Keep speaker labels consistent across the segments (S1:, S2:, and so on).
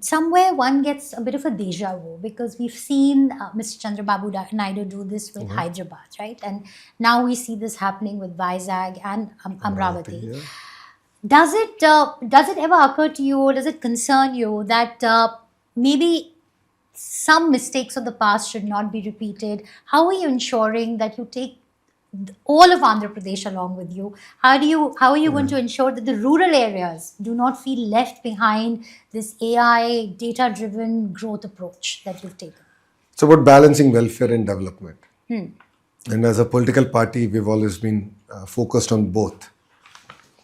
S1: Somewhere one gets a bit of a deja vu because we've seen Mr. Chandrababu Naidu do this with Hyderabad, right? And now we see this happening with Vizag and Amravati.
S2: Yeah.
S1: Does it ever occur to you, or does it concern you that maybe some mistakes of the past should not be repeated? How are you ensuring that you take all of Andhra Pradesh along with you? How are you going to ensure that the rural areas do not feel left behind this AI data driven growth approach that you've taken?
S2: It's about balancing welfare and development. And as a political party, we've always been focused on both.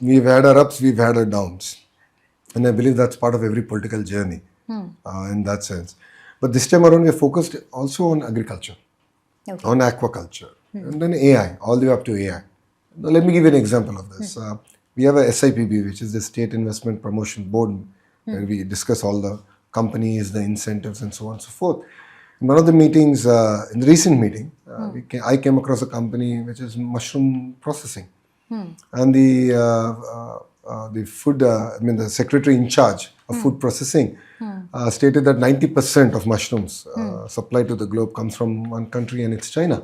S2: We've had our ups, we've had our downs. And I believe that's part of every political journey in that sense. But this time around, we're focused also on agriculture, on aquaculture, and then AI, all the way up to AI. Now, let me give you an example of this. We have a SIPB, which is the State Investment Promotion Board, where we discuss all the companies, the incentives, and so on and so forth. In one of the meetings, in the recent meeting, I came across a company which is mushroom processing. And the food, the secretary in charge of food processing stated that 90% of mushrooms supplied to the globe comes from one country, and it's China.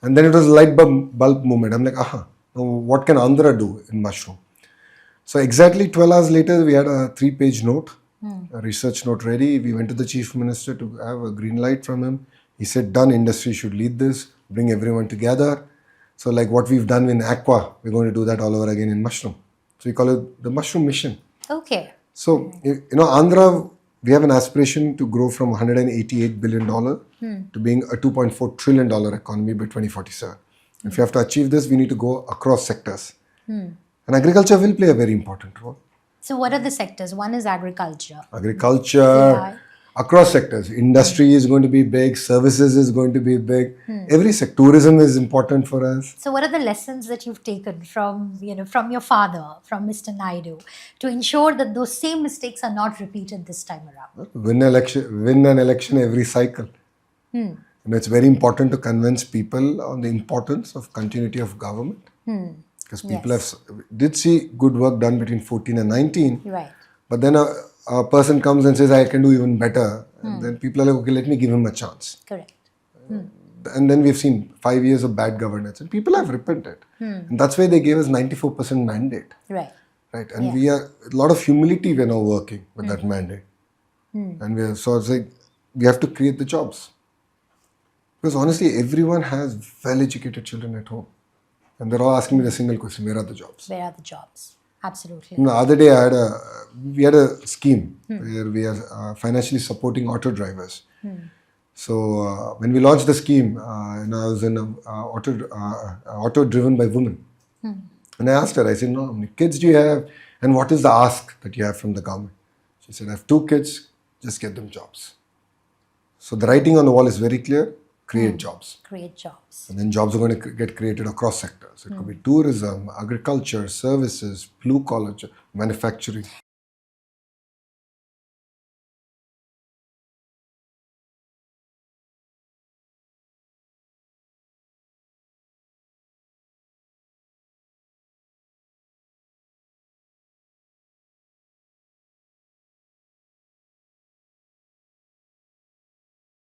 S2: And then it was a light bulb moment. I'm like, now what can Andhra do in mushroom? So exactly 12 hours later, we had a 3-page note, a research note ready. We went to the chief minister to have a green light from him. He said, done, industry should lead this, bring everyone together. So like what we've done in aqua, we're going to do that all over again in mushroom. So we call it the mushroom mission.
S1: Okay.
S2: So, Andhra, we have an aspiration to grow from $188 billion to being a $2.4 trillion economy by 2047. If you have to achieve this, we need to go across sectors. And agriculture will play a very important role.
S1: So what are the sectors? One is agriculture.
S2: Agriculture, across sectors. Industry is going to be big, services is going to be big. Every sector. Tourism is important for us.
S1: So what are the lessons that you've taken from your father, from Mr. Naidu, to ensure that those same mistakes are not repeated this time around?
S2: Win an election every cycle. It's very important to convince people on the importance of continuity of government. Because people did see good work done between 14 and 19.
S1: Right.
S2: But then a person comes and says, I can do even better. And then people are like, okay, let me give him a chance.
S1: Correct.
S2: And then we've seen 5 years of bad governance. And people have repented. And that's why they gave us 94% mandate.
S1: Right.
S2: And we are, a lot of humility we're now working with that mandate. And so it's like, we have to create the jobs. Because honestly, everyone has well-educated children at home. And they're all asking me the single question, where are the jobs?
S1: Where are the jobs? Absolutely.
S2: The other day, we had a scheme where we are financially supporting auto drivers. So when we launched the scheme, I was in an auto driven by women. And I asked her, I said, no, how many kids do you have? And what is the ask that you have from the government? She said, I have 2 kids, just get them jobs. So the writing on the wall is very clear. Create jobs.
S1: Create jobs.
S2: And then jobs are going to get created across sectors. It could be tourism, agriculture, services, blue collar, manufacturing.